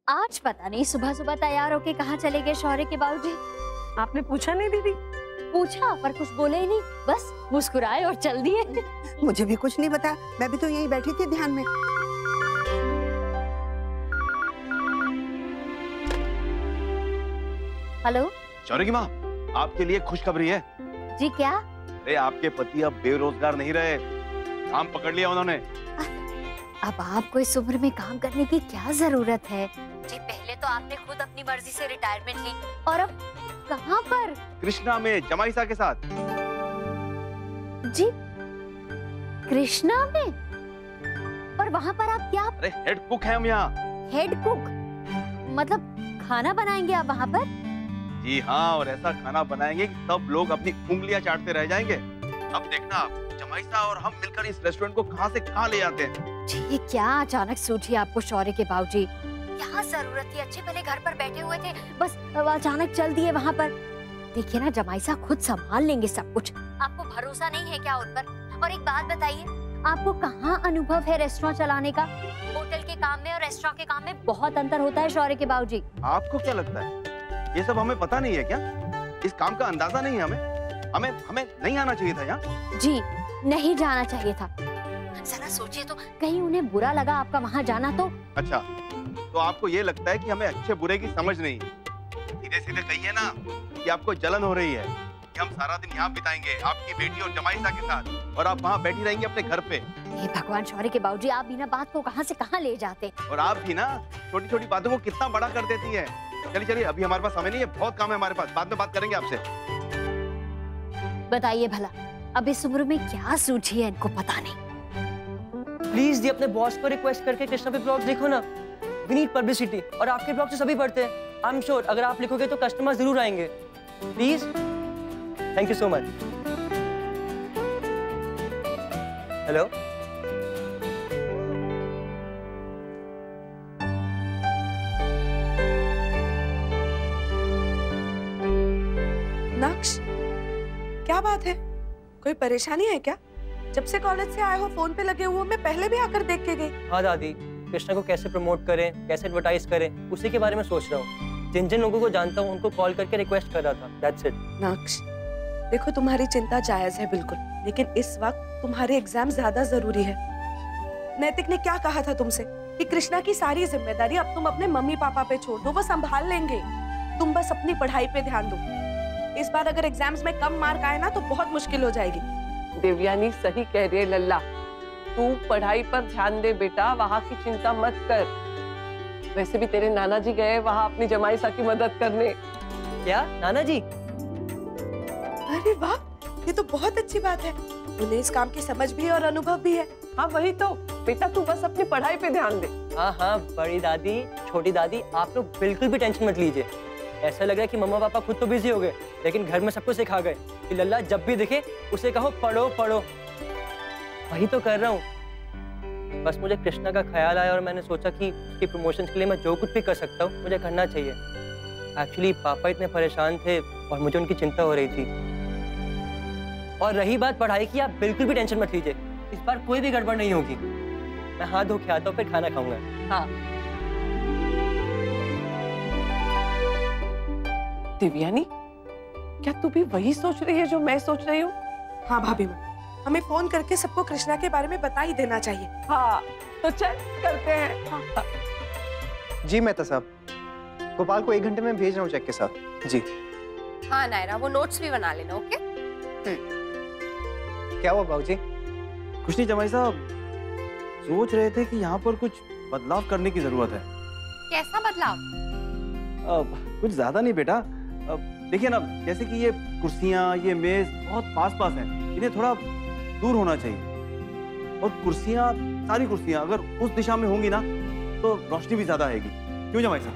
आज पता नहीं सुबह सुबह तैयार होके कहाँ चले गए शौर्य के बाबूजी। आपने पूछा नहीं दीदी? पूछा पर कुछ बोले ही नहीं, बस मुस्कुराए और चल दिए। मुझे भी कुछ नहीं पता, मैं भी तो यहीं बैठी थी ध्यान में। हेलो शौर्य की माँ, आपके लिए खुशखबरी है। जी क्या? अरे आपके पति अब बेरोजगार नहीं रहे, काम पकड़ लिया उन्होंने। अब आपको इस उम्र में काम करने की क्या जरूरत है जी? पहले तो आपने खुद अपनी मर्जी से रिटायरमेंट ली और अब कहाँ पर? कृष्णा में जमाईसा के साथ। जी कृष्णा में? पर वहाँ पर आप क्या? अरे हेड कुक है हम यहाँ। हेड कुक मतलब खाना बनाएंगे आप वहाँ पर? जी हाँ, और ऐसा खाना बनाएंगे कि सब लोग अपनी उंगलियां चाटते रह जाएंगे। अब देखना आप, जमाईसा और हम मिलकर इस रेस्टोरेंट को कहाँ से कहाँ ले जाते हैं। जी ये क्या अचानक सूझी आपको शौर्य के बाबूजी? क्या जरूरत थी? अच्छे भले घर पर बैठे हुए थे, बस अचानक चल दिए वहाँ पर। देखिए ना, जमाईसा खुद संभाल लेंगे सब कुछ। आपको भरोसा नहीं है क्या उन पर? और एक बात बताइए, आपको कहाँ अनुभव है रेस्टोरेंट चलाने का? होटल के काम में और रेस्टोरेंट के काम में बहुत अंतर होता है शौर्य के बाबूजी। आपको क्या लगता है ये सब हमें पता नहीं है क्या? इस काम का अंदाजा नहीं है हमें हमें नहीं आना चाहिए था यहाँ? जी नहीं जाना चाहिए था। जरा सोचिए तो, कहीं उन्हें बुरा लगा आपका वहाँ जाना तो? अच्छा, तो आपको ये लगता है कि हमें अच्छे बुरे की समझ नहीं है? सीधे सीधे कहिए ना कि आपको जलन हो रही है कि हम सारा दिन यहाँ बिताएंगे आपकी बेटी और जमाईसा के साथ, और आप वहाँ बैठी रहेंगी अपने घर पे। हे भगवान शौर्य के बाबूजी, आप बिना बात को कहाँ से कहाँ ले जाते। और आप भी ना छोटी छोटी बातों को कितना बड़ा कर देती है। चलिए चलिए, अभी हमारे पास समय नहीं है, बहुत काम है हमारे पास, बाद में बात करेंगे आपसे। बताइए भला, अब इस उम्र में क्या सूझी है इनको पता नहीं। प्लीज ये अपने बॉस को रिक्वेस्ट करके कृष्णा पे ब्लॉग लिखो ना। वी नीड पब्लिसिटी, और आपके ब्लॉग से सभी पढ़ते हैं। आई एम श्योर अगर आप लिखोगे तो कस्टमर जरूर आएंगे। Please, thank you so much. Hello, नक्श, क्या बात है? कोई परेशानी है क्या? जब से कॉलेज से आए हो फोन पे लगे हुए, मैं पहले भी आकर देख के गई। हाँ दादी, कृष्णा को कैसे प्रमोट करें, कैसे एडवर्टाइज करें, उसी के बारे में सोच रहा हूँ। जिन जिन लोगों को जानता हूँ उनको कॉल करके रिक्वेस्ट कर रहा था। That's it. नक्श, देखो तुम्हारी चिंता जायज है बिल्कुल, लेकिन इस वक्त तुम्हारे एग्जाम ज्यादा जरूरी है। नैतिक ने क्या कहा था तुमसे कि कृष्णा की सारी जिम्मेदारी अब तुम अपने मम्मी पापा पे छोड़ दो, वो संभाल लेंगे। तुम बस अपनी पढ़ाई पे ध्यान दो। इस बार अगर एग्जाम्स में कम मार्क आए ना तो बहुत मुश्किल हो जाएगी। देवयानी सही कह रही है लल्ला, तू पढ़ाई पर ध्यान दे बेटा, वहाँ की चिंता मत कर। वैसे भी तेरे नाना जी गए वहाँ अपनी जमाईसा की मदद करने। क्या नाना जी? अरे वाह, ये तो बहुत अच्छी बात है। उन्हें इस काम की समझ भी है और अनुभव भी है। हाँ वही तो बेटा, तू बस अपनी पढ़ाई पे ध्यान दे। हाँ हाँ बड़ी दादी, छोटी दादी, आप लोग बिल्कुल भी टेंशन मत लीजिए। ऐसा लग रहा है कि मम्मा पापा खुद तो बिजी हो गए, लेकिन घर में सबको सिखा गए कि लल्ला जब भी दिखे उसे कहो पढ़ो पढ़ो। वही तो कर रहा हूँ। बस मुझे कृष्णा का ख्याल आया और मैंने सोचा कि उसकी प्रमोशन के लिए मैं जो कुछ भी कर सकता हूँ मुझे करना चाहिए। एक्चुअली पापा इतने परेशान थे और मुझे उनकी चिंता हो रही थी। और रही बात पढ़ाई की, आप बिल्कुल भी टेंशन मत लीजिए, इस बार कोई भी गड़बड़ नहीं होगी। मैं हाथ धो के आता हूँ, फिर खाना खाऊंगा। हाँ दिव्यानी, क्या तू भी वही सोच रही है जो मैं सोच रही हूँ? हाँ भाभी माँ, हमें फोन करके सबको कृष्णा के बारे में बता ही देना चाहिए। हाँ तो चल करते हैं। हाँ। जी मेहता साहब, गोपाल को 1 घंटे में भेज रहा हूँ चेक के साथ। जी हाँ नायरा, वो नोट्स भी बना लेना। ओके? क्या हुआ बाबूजी? कुछ नहीं जमाई साहब, सोच रहे थे कि यहाँ पर कुछ बदलाव करने की जरूरत है। कैसा बदलाव? कुछ ज्यादा नहीं बेटा। देखिए ना, जैसे कि ये कुर्सियाँ, ये मेज बहुत पास पास हैं, इन्हें थोड़ा दूर होना चाहिए। और कुर्सियाँ, सारी कुर्सियाँ अगर उस दिशा में होंगी ना तो रोशनी भी ज्यादा आएगी। क्यों जमाई साहब?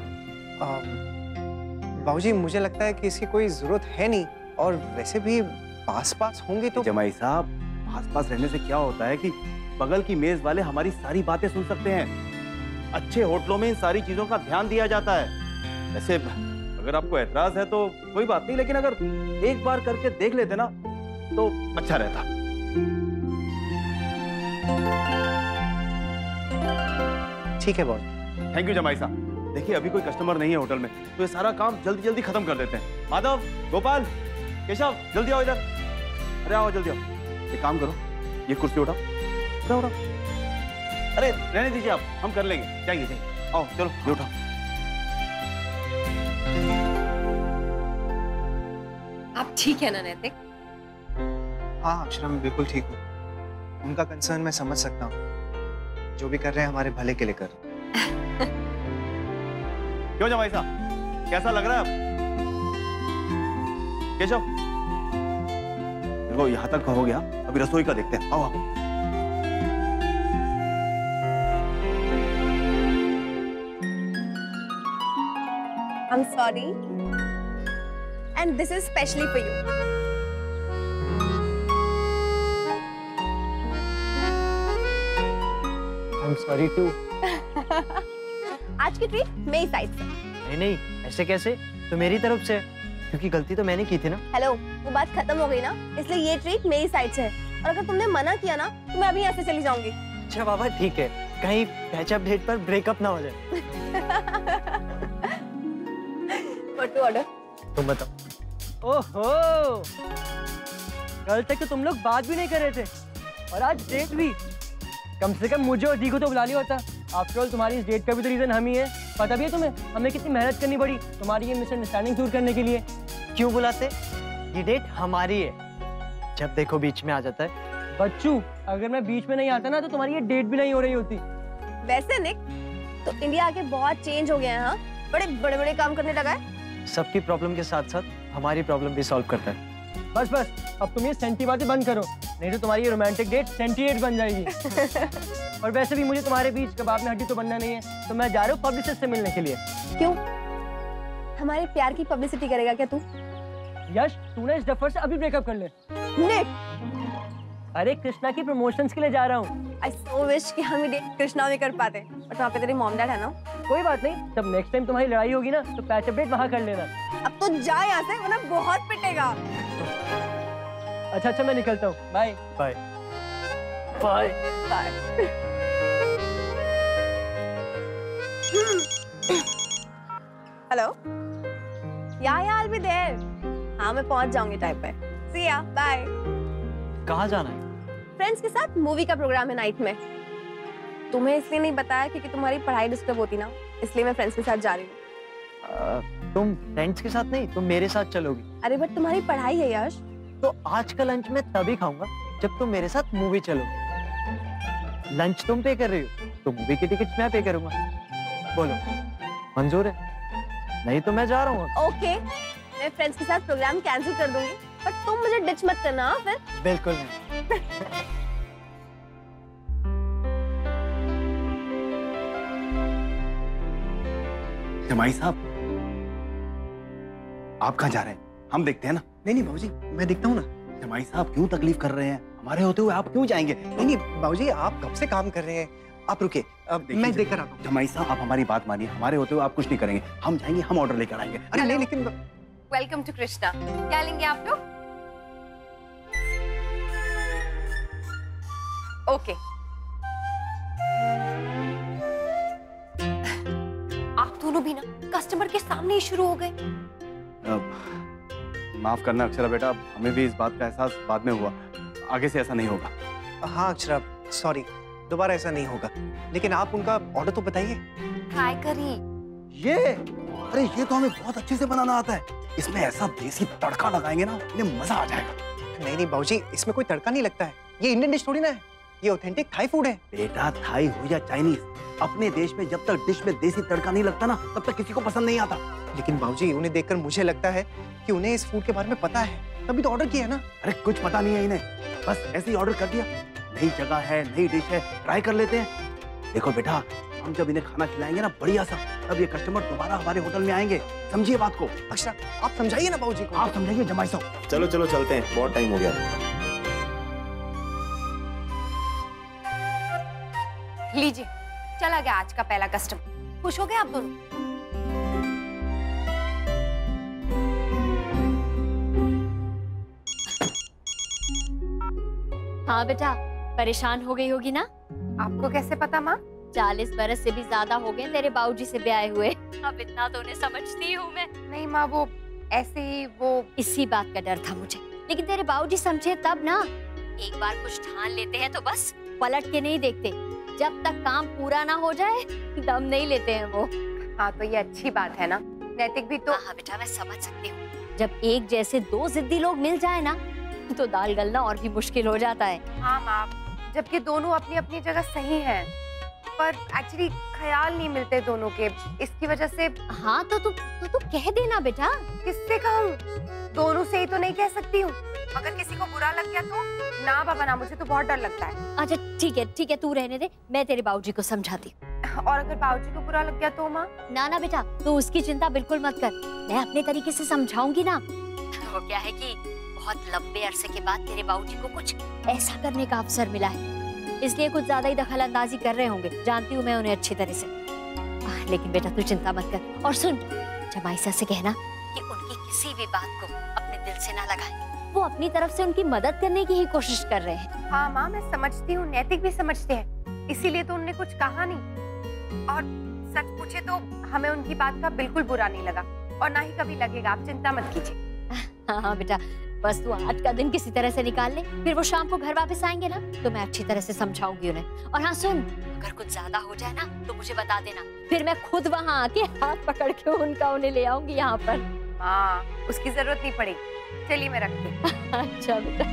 बाबूजी मुझे लगता है कि इसकी कोई जरूरत है नहीं, और वैसे भी पास पास होंगे तो। जमाई साहब, पास पास रहने से क्या होता है कि बगल की मेज वाले हमारी सारी बातें सुन सकते हैं। अच्छे होटलों में इन सारी चीजों का ध्यान दिया जाता है। वैसे अगर आपको एतराज है तो कोई बात नहीं, लेकिन अगर एक बार करके देख लेते ना तो अच्छा रहता। ठीक है बॉस। थैंक यू जमाई साहब। देखिए अभी कोई कस्टमर नहीं है होटल में, तो ये सारा काम जल्दी जल्दी खत्म कर देते हैं। माधव, गोपाल, केशव, जल्दी आओ इधर। अरे आओ जल्दी आओ। एक काम करो, ये कुर्सी उठाओ, उठाओ उठाओ। अरे रहने दीजिए आप, हम कर लेंगे। जाइए जाइए, आओ चलो ये उठाओ। आप ठीक है ना नैतिक? हाँ अक्षरा, मैं बिल्कुल ठीक हूँ। उनका कंसर्न मैं समझ सकता हूँ। जो भी कर रहे हैं हमारे भले के लिए कर रहे हैं। क्यों जमाई साहब, कैसा लग रहा है अब? केशव, देखो यहाँ तक हो गया, अभी रसोई का देखते हैं। आओ आओ। I'm sorry. And this is specially for you. I'm sorry too. आज की ट्रीट मेरी साइड से। नहीं नहीं, ऐसे कैसे? तो मेरी तरफ से, क्योंकि गलती तो मैंने की थी ना। हेलो, वो बात खत्म हो गई ना, इसलिए ये ट्रीट मेरी साइड से है। और अगर तुमने मना किया ना, तो मैं अभी यहाँ से चली जाऊंगी। अच्छा बाबा ठीक है, कहीं पैचअप डेट पर ब्रेकअप ना हो जाए। What to order? तुम बताओ। ओहो, कल तक तो तुम लोग बात भी नहीं कर रहे थे और आज डेट भी। कम से कम मुझे और दी को तो बुला लिया होता। आफ्टर ऑल तुम्हारी इस डेट का भी तो रीजन हम ही है। पता भी है तुम्हें हमें कितनी मेहनत करनी पड़ी तुम्हारी ये मिसअंडरस्टैंडिंग दूर करने के लिए। क्यों बुलाते? ये डेट हमारी है, जब देखो बीच में आ जाता है। बच्चू, अगर मैं बीच में नहीं आता ना तो तुम्हारी ये डेट भी नहीं हो रही होती। वैसे निक, तो इंडिया आके बहुत चेंज हो गया है। हाँ, बड़े बड़े बड़े काम करने लगा है। सबकी प्रॉब्लम के साथ साथ हमारी प्रॉब्लम भी सॉल्व करता है। बस बस, अब तुम ये सेंटी बातें बंद करो, नहीं तो तुम्हारी ये रोमांटिक डेट सेंटी बन जाएगी। और वैसे भी मुझे तुम्हारे बीच कबाब में हड्डी तो बनना नहीं है, तो मैं जा रहा हूँ पब्लिसिस्ट से मिलने के लिए। क्यों? हमारे प्यार की पब्लिसिटी करेगा क्या तू? यश, तू ना इस डफर से अभी ब्रेकअप कर ले। निक, अरे कृष्णा की प्रमोशंस के लिए जा रहा हूँ। I so wish कि हम ये कृष्णा में कर पाते, बट वहाँ पे तेरी मॉम डैड है ना। कोई बात नहीं, जब नेक्स्ट टाइम तुम्हारी लड़ाई होगी ना तो पैचअप डेट वहाँ कर लेना। अब तो जा यहाँ से, वरना बहुत पिटेगा। अच्छा अच्छा, मैं निकलता हूँ। Bye bye bye bye. Hello, yeah I'll be there। हाँ, मैं पहुँच जाऊंगी टाइम पे। See ya, bye। कहाँ जाना है? फ्रेंड्स के साथ मूवी का प्रोग्राम है नाइट में। तुम्हें इसलिए नहीं बताया क्योंकि तुम्हारी पढ़ाई डिस्टर्ब होती ना, इसलिए मैं फ्रेंड्स के साथ जा रही हूँ। तुम फ्रेंड्स के साथ नहीं, तुम मेरे साथ चलोगी। अरे बट तुम्हारी पढ़ाई है यश। तो आज का लंच मैं तभी खाऊंगा जब तुम मेरे साथ मूवी चलोगी। लंच तुम पे कर रही हो तो मूवी की टिकट मैं पे करूंगा। बोलो मंजूर है? नहीं तो मैं जा रहा हूँ। ओके, मैं फ्रेंड्स के साथ प्रोग्राम कैंसिल कर दूंगी, बट तुम मुझे डिच मत करना। हाँ फिर? बिल्कुल नहीं। जमाई साहब, आप कहाँ जा रहे हैं? हम देखते हैं ना। नहीं नहीं बाबूजी, मैं देखता हूँ ना। जमाई साहब क्यों तकलीफ कर रहे हैं? हमारे होते हुए आप क्यों जाएंगे? नहीं नहीं बाबूजी, आप कब से काम कर रहे हैं, आप रुके, मैं देख कर आता हूँ। जमाई साहब आप हमारी बात मानिए, हमारे होते हुए आप कुछ नहीं करेंगे। हम जाएंगे, हम ऑर्डर लेकर आएंगे। अरे नहीं, लेकिन वेलकम टू कृष्णा। क्या लेंगे आप लोग? ओके, आप दोनों भी ना कस्टमर के सामने ही शुरू हो गए। माफ करना अक्षरा बेटा, हमें भी इस बात का एहसास बाद में हुआ। आगे से ऐसा नहीं होगा। हाँ अक्षरा, सॉरी, दोबारा ऐसा नहीं होगा। लेकिन आप उनका ऑर्डर तो बताइए। ट्राई करिए। ये, अरे ये तो हमें बहुत अच्छे से बनाना आता है। इसमें ऐसा देसी तड़का लगाएंगे ना, इन्हें मजा आ जाएगा। नहीं नहीं बाबूजी, इसमें कोई तड़का नहीं लगता है। ये इंडियन डिश थोड़ी ना है, ये ऑथेंटिक थाई फूड है। बेटा थाई हो या चाइनीज, अपने देश में जब तक डिश में देसी तड़का नहीं लगता ना, तब तक किसी को पसंद नहीं आता। लेकिन बाबूजी, उन्हें देखकर मुझे लगता है कि उन्हें इस फूड के बारे में पता है, तभी तो ऑर्डर किया है ना। अरे कुछ पता नहीं है इन्हें, बस ऐसे ही ऑर्डर कर दिया। नई जगह है, नई डिश है, ट्राई कर लेते हैं। देखो बेटा, हम जब इन्हें खाना खिलाएंगे ना बढ़िया सा, तब ये कस्टमर दोबारा हमारे होटल में आएंगे। समझिए बात को। अक्षरा, आप समझाइए ना बाबूजी को। आप समझाइए जमाई साहब। चलो चलो चलते हैं, बहुत टाइम हो गया। लीजिए, चला गया आज का पहला कस्टमर। खुश हो गए आप दोनों? हाँ बेटा, परेशान हो गई होगी ना? आपको कैसे पता माँ? 40 बरस से भी ज्यादा हो गए तेरे बाबूजी से ब्याहे हुए। अब इतना तो उन्हें समझती हूँ मैं। नहीं माँ, वो ऐसे ही वो इसी बात का डर था मुझे, लेकिन तेरे बाबूजी समझे तब ना। एक बार कुछ ठान लेते हैं तो बस पलट के नहीं देखते। जब तक काम पूरा ना हो जाए दम नहीं लेते हैं वो। हाँ, तो ये अच्छी बात है ना। नैतिक भी तो हाँ बेटा, मैं समझ सकती हूँ। जब एक जैसे दो जिद्दी लोग मिल जाए ना तो दाल गलना और भी मुश्किल हो जाता है। हाँ माँ, जबकि दोनों अपनी अपनी जगह सही हैं, पर एक्चुअली ख्याल नहीं मिलते दोनों के, इसकी वजह से। हाँ तो तू कह देना बेटा। किससे कहूँ? दोनों से ही तो नहीं कह सकती हूँ। अगर किसी को बुरा लग गया तो? ना बाबा ना, मुझे तो बहुत डर लगता है। अच्छा ठीक है, तू रहने दे, मैं तेरे बाबूजी को समझाती हूँ। और अगर बाबूजी को बुरा लग गया तो माँ? ना बेटा, तू उसकी चिंता बिल्कुल मत कर, मैं अपने तरीके से समझाऊंगी ना। वो क्या है कि बहुत लंबे अरसे के बाद तेरे बाबूजी को कुछ ऐसा करने का अवसर मिला है, इसलिए कुछ ज्यादा ही दखल अंदाजी कर रहे होंगे। जानती हूँ मैं उन्हें अच्छी तरह से। लेकिन बेटा तू चिंता मत कर। और सुन, जमाइसा से कहना कि उनकी किसी भी बात को अपने दिल से ना लगाए। वो अपनी तरफ से उनकी मदद करने की ही कोशिश कर रहे हैं। हाँ माँ, मैं समझती हूँ, नैतिक भी समझते हैं, इसीलिए तो उन्होंने कुछ कहा नहीं। और सच पूछे तो हमें उनकी बात का बिल्कुल बुरा नहीं लगा, और ना ही कभी लगेगा। आप चिंता मत कीजिए। हाँ बेटा, बस तू आज का दिन किसी तरह से निकाल ले, फिर वो शाम को घर वापस आएंगे ना तो मैं अच्छी तरह से समझाऊंगी उन्हें। और हाँ सुन, अगर कुछ ज्यादा हो जाए ना तो मुझे बता देना, फिर मैं खुद वहाँ आके हाथ पकड़ के उन्हें ले आऊंगी यहाँ पर। हाँ, उसकी जरूरत नहीं पड़ेगी। चलिए मैं रखती हूँ। अच्छा बेटा।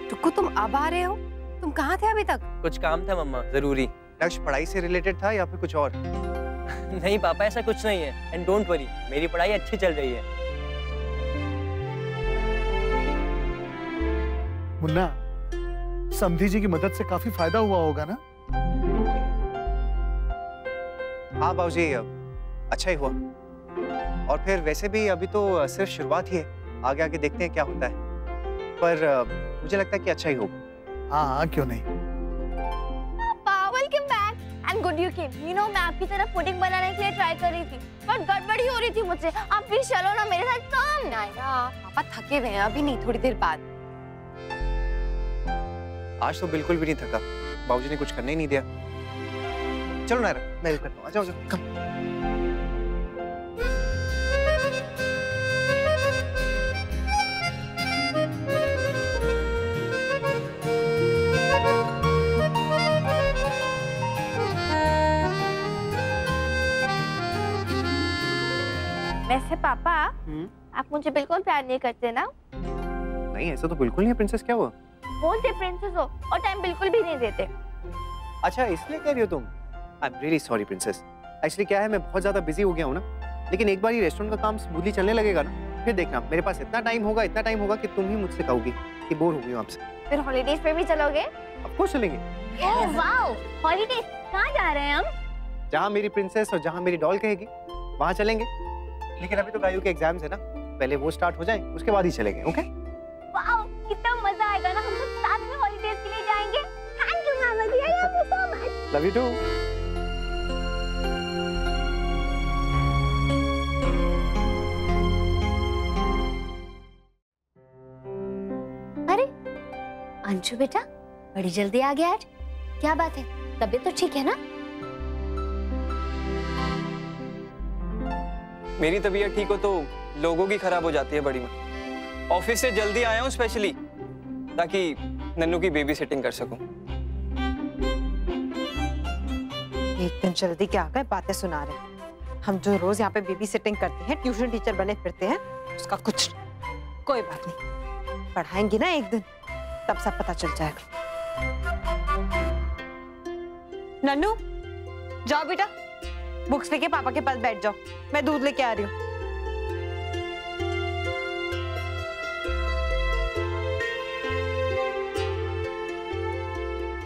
टुक्कू, तुम अब आ रहे हो? तुम कहाँ थे अभी तक? कुछ काम था मम्मा, जरूरी। लक्ष्य पढ़ाई से रिलेटेड था या फिर कुछ और? नहीं पापा, ऐसा कुछ नहीं है। एंड डोंट वरी, मेरी पढ़ाई अच्छी चल रही है। मुन्ना, समधी जी की मदद से काफी फायदा हुआ होगा ना? हाँ बाबूजी, अच्छा ही हुआ। और फिर वैसे भी अभी तो सिर्फ शुरुआत ही है, आगे आगे देखते हैं क्या होता है। पर मुझे लगता है कि अच्छा ही होगा। हाँ, क्यों नहीं। Welcome back and good you came. You know, मैं आपकी तरह पुडिंग बनाने के लिए ट्राई कर रही थी, पर गड़बड़ी हो रही थी मुझसे। आप प्लीज चलो ना मेरे साथ। कम नायरा, पापा थके हुए हैं, अभी नहीं, थोड़ी देर बाद। आज तो बिल्कुल भी नहीं थका, बाबूजी ने कुछ करने ही नहीं दिया। चलो नायरा, मैं भी करता हूँ। आ जाओ, कम। वैसे पापा, आप मुझे बिल्कुल प्यार नहीं करते ना? नहीं, ऐसा तो बिल्कुल नहीं है प्रिंसेस। क्या हुआ? बोलते प्रिंसेस हो और टाइम बिल्कुल भी नहीं देते। अच्छा, इसलिए कह रही हो तुम? I am really sorry princess. Actually क्या है, मैं बहुत ज्यादा बिजी हो गया हूँ ना, लेकिन एक बार ये रेस्टोरेंट का काम स्मूथली चलने लगेगा ना, फिर देखना मेरे पास इतना टाइम होगा कि तुम ही मुझसे कहोगी कि बोर हो गई हूँ आपसे। फिर हॉलीडेज पे भी चलोगे? ऑफ कोर्स चलेंगे। ओह वाओ, हॉलीडेज कहाँ जा रहे हैं हम? जहाँ मेरी प्रिंसेस और जहाँ मेरी डॉल कहेगी वहाँ चलेंगे। लेकिन अभी तो गायू के एग्जाम्स है ना, पहले वो स्टार्ट हो जाए, उसके बाद ही चलेंगे। ओके? वाओ, कितना मजा आएगा ना, हम लोग साथ में हॉलीडेज के लिए जाएंगे। थैंक यू मामा जी, I love you so much. Love you too. अरे अंशु बेटा, बड़ी जल्दी आ गया आज, क्या बात है? तबीयत तो ठीक है ना? मेरी तबीयत ठीक हो तो लोगों की खराब हो जाती है बड़ी में। ऑफिस से जल्दी आया हूँ स्पेशली ताकि नन्नू की बेबी सिटिंग कर सकूं। एक दिन जल्दी क्या आ गए, बातें सुना रहे। हम जो रोज यहाँ पे बेबी सिटिंग करते हैं, ट्यूशन टीचर बने फिरते हैं, उसका कुछ कोई बात नहीं। पढ़ाएंगी ना एक दिन, तब सब पता चल जाएगा। नन्नू, जाओ बेटा, बुक्स लेके पापा के पास बैठ जाओ, मैं दूध लेके आ रही हूँ।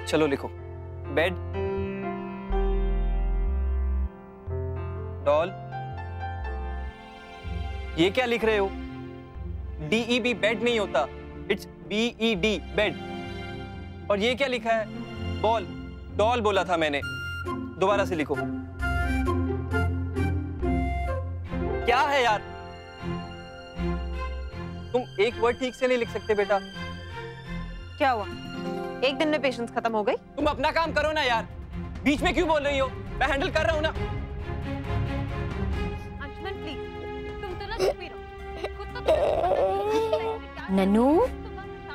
चलो लिखो। Bed, doll. ये क्या लिख रहे हो? DEB बेड नहीं होता, इट्स BED बेड। और ये क्या लिखा है? बॉल। डॉल बोला था मैंने, दोबारा से लिखो। क्या है यार, तुम एक वर्ड ठीक से नहीं लिख सकते बेटा? क्या हुआ? एक दिन में पेशेंस खत्म हो गई? तुम अपना काम करो ना यार, बीच में क्यों बोल रही हो? मैं हैंडल कर रहा हूँ ना। अंशुमन प्लीज, तुम तो ना चुप ही रहो। खुद तो नन्नू,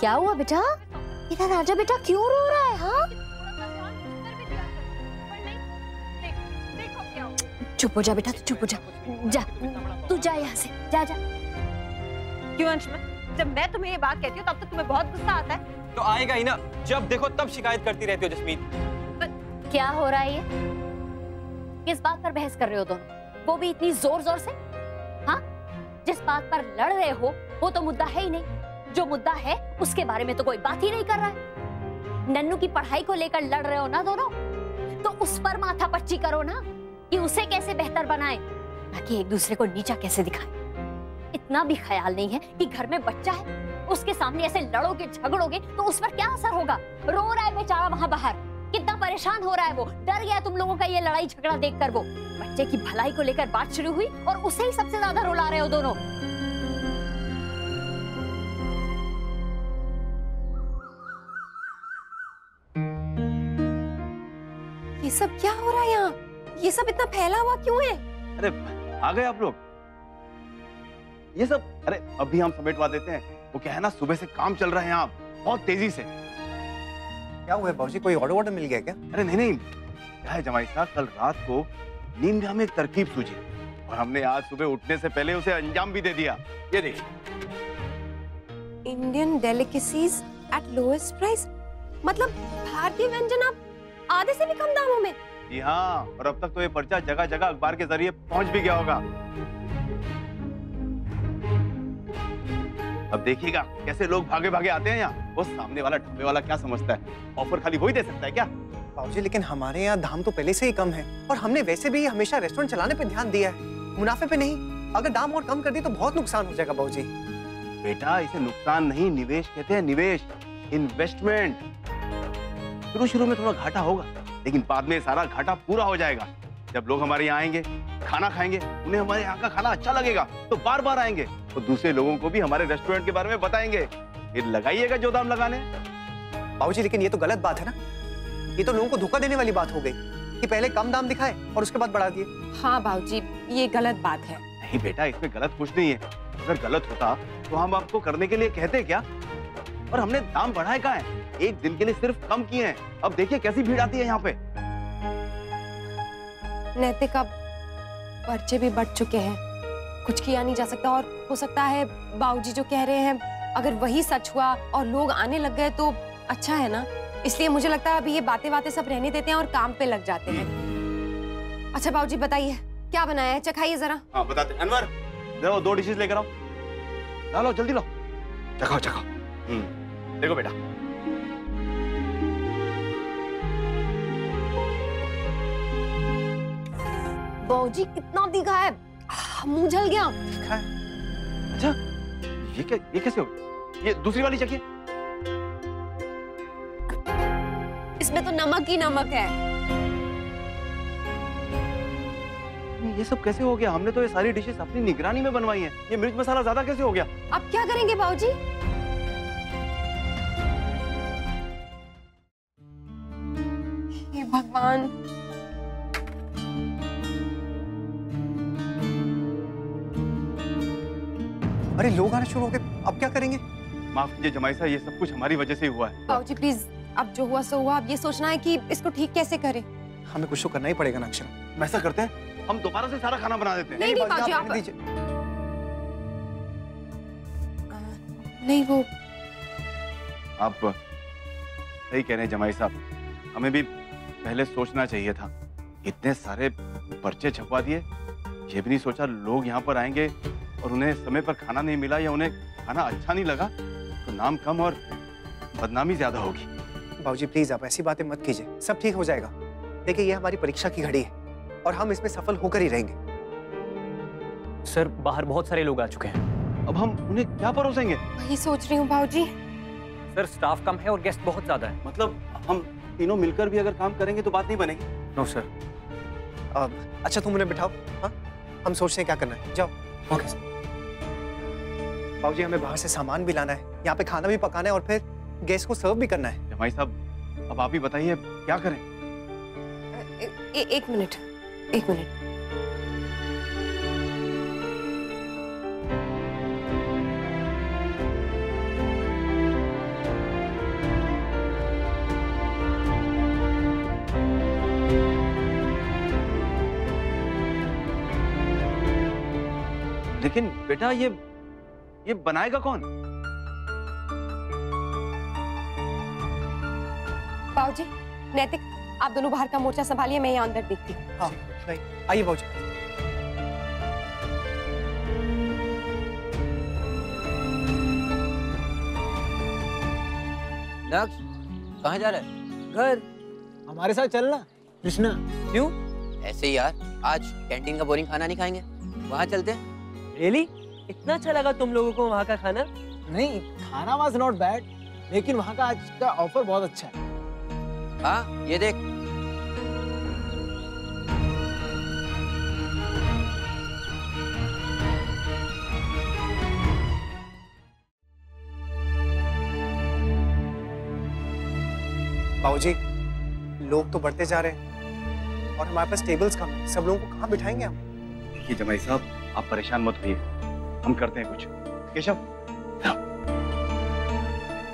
क्या हुआ बेटा? तेरा राजा बेटा क्यों रो रहा है? हाँ, चुप हो जा बेटा, तू चुप हो जा। जा, तू जा यहाँ से, जा जा। क्यों अंशुमन? जब मैं तुम्हें ये बात कहती हूँ तब तो तुम्हें बहुत गुस्सा आता है। तो आएगा ही ना, जब देखो तब शिकायत करती रहती हो जसमीत। क्या हो रहा है ये? किस बात पर बहस कर रहे हो दोनों? वो भी इतनी जोर जोर से? हाँ, जिस बात पर लड़ रहे हो वो तो मुद्दा है ही नहीं। जो मुद्दा है उसके बारे में तो कोई बात ही नहीं कर रहा है। नन्नू की पढ़ाई को लेकर लड़ रहे हो ना दोनों, तो उस पर माथा पच्ची करो ना कि उसे कैसे बेहतर बनाए, ताकि एक दूसरे को नीचा कैसे दिखाए। इतना भी ख्याल नहीं है कि घर में बच्चा है, उसके सामने ऐसे लड़ोगे झगड़ोगे तो उस पर क्या असर होगा? रो रहा है बेचारा वहां बाहर, कितना परेशान हो रहा है वो, डर गया तुम लोगों का ये लड़ाई झगड़ा देखकर। वो बच्चे की भलाई को लेकर बात शुरू हुई और उसे ही सबसे ज्यादा रुला रहे हो दोनों। ये सब क्या हो रहा है यहाँ? ये सब इतना फैला हुआ क्यों है? अरे आ गए आप लोग? ये सब अरे अभी हम समेटवा देते हैं। वो क्या है ना, सुबह से काम चल रहा है यहाँ बहुत तेजी से। क्या हुआ बाबूजी, कोई ऑर्डर मिल गया क्या? अरे नहीं नहीं, क्या है जमाई साहब, कल रात को नींद में हमें एक तरकीब सूझी और हमने आज सुबह उठने से पहले उसे अंजाम भी दे दिया। ये देखिए, Indian delicacies eight lowest price, मतलब भारतीय व्यंजन आप आधे से भी कम दामों में। जी हाँ, और अब तक तो ये पर्चा जगह जगह अखबार के जरिए पहुंच भी गया होगा। अब देखिएगा कैसे लोग भागे भागे आते हैं यहाँ। वो सामने वाला ढब्बे वाला क्या समझता है, ऑफर खाली वही दे सकता है क्या? बाबूजी लेकिन हमारे यहाँ दाम तो पहले से ही कम है और हमने वैसे भी हमेशा रेस्टोरेंट चलाने पे ध्यान दिया है, मुनाफे पे नहीं। अगर दाम और कम कर दी तो बहुत नुकसान हो जाएगा बाबूजी। बेटा इसे नुकसान नहीं, निवेश कहते हैं, निवेश, इन्वेस्टमेंट। शुरू शुरू में थोड़ा घाटा होगा, लेकिन बाद में सारा घाटा पूरा हो जाएगा। जब लोग हमारे यहाँ आएंगे, खाना खाएंगे, उन्हें हमारे यहाँ का खाना अच्छा लगेगा तो बार बार आएंगे, तो दूसरे लोगों को भी हमारे रेस्टोरेंट के बारे में बताएंगे। फिर लगाइएगा जो दाम लगाने। बाबूजी लेकिन ये तो गलत बात है ना, ये तो लोगों को धोखा देने वाली बात हो गई कि पहले कम दाम दिखाए और उसके बाद बढ़ा दिए। हाँ बाबूजी, ये गलत बात है। नहीं बेटा, इसमें गलत कुछ नहीं है। अगर गलत होता तो हम आपको करने के लिए कहते क्या? और हमने दाम बढ़ाए कहाँ हैं? एक दिन के लिए सिर्फ कम किए हैं। अब देखिए कैसी भीड़ आती है यहाँ पे। नैतिक, अब पर्चे भी बढ़ चुके हैं, कुछ किया नहीं जा सकता। और हो सकता है बाबूजी जो कह रहे हैं अगर वही सच हुआ और लोग आने लग गए तो अच्छा है ना। इसलिए मुझे लगता है अभी ये बातें बातें सब रहने देते हैं और काम पे लग जाते हैं। अच्छा बाबूजी बताइए क्या बनाया है, चखाइए जरा। हाँ बताते। अनवर जरा 2 डिशेस लेकर आओ। लो जल्दी लो, चखाओ चखाओ। देखो बेटा, बाबूजी कितना दिखा है, मुंह जल गया। अच्छा ये कैसे हो? ये दूसरी वाली चखिए। इसमें तो नमक ही नमक है। ये सब कैसे हो गया? हमने तो ये सारी डिशेस अपनी निगरानी में बनवाई हैं। ये मिर्च मसाला ज्यादा कैसे हो गया? अब क्या करेंगे बाबूजी? हे भगवान, अरे लोग आना शुरू हो गए, अब क्या करेंगे? माफ कीजिए जमाई साहब, ये सब कुछ हमारी वजह से ही हुआ है। बाबूजी प्लीज, अब जो हुआ सो हुआ। अब ये सोचना है कि इसको ठीक कैसे करें। हमें कुछ तो करना ही पड़ेगा ना अक्षरा। ऐसा करते हैं, हम दोबारा से सारा खाना बना देते हैं। नहीं बाबूजी, आप नहीं, वो आप सही कह रहे हैं जमाई साहब, हमें भी पहले सोचना चाहिए था। इतने सारे पर्चे छपवा दिए, ये भी नहीं सोचा लोग यहाँ पर आएंगे और उन्हें समय पर खाना नहीं मिला या उन्हें खाना अच्छा नहीं लगा तो नाम कम और बदनामी ज्यादा होगी। बाबूजी प्लीज आप ऐसी बातें मत कीजिए, सब ठीक हो जाएगा। देखिए ये हमारी परीक्षा की घड़ी है और हम इसमें सफल होकर ही रहेंगे। सर बाहर बहुत सारे लोग आ चुके हैं, अब हम उन्हें क्या परोसेंगे? वही सोच रही हूँ बाबूजी। सर स्टाफ कम है और गेस्ट बहुत ज्यादा है। मतलब हम तीनों मिलकर भी अगर काम करेंगे तो बात नहीं बनेगी। No sir. अच्छा तुम उन्हें बिठाओ, हाँ हम सोचते हैं क्या करना है, जाओ। Okay sir. बाबूजी हमें बाहर से सामान भी लाना है, यहाँ पे खाना भी पकाना है और फिर गेस्ट को सर्व भी करना है। जमाई साहब अब आप ही बताइए क्या करें। एक मिनट, एक मिनट। लेकिन बेटा ये बनाएगा कौन? बाबूजी, नैतिक, आप दोनों बाहर का मोर्चा संभालिए, मैं यहाँ अंदर देखती हूँ। हाँ, आइए बाबूजी। लक्ष्य, कहाँ जा रहा है? घर। हमारे साथ चलना कृष्णा। क्यों? ऐसे ही यार, आज कैंटीन का बोरिंग खाना नहीं खाएंगे, वहाँ चलते हैं। रियली? इतना अच्छा लगा तुम लोगों को वहाँ का खाना? नहीं, खाना वाज नॉट बैड, लेकिन वहाँ का आज का ऑफर बहुत अच्छा है। हाँ, ये देख। बाबूजी, लोग तो बढ़ते जा रहे हैं और हमारे पास टेबल्स कम हैं। सब लोगों को कहाँ बिठाएंगे हम? देखिए जमाई साहब, आप परेशान मत होइए, हम करते हैं कुछ। केशव,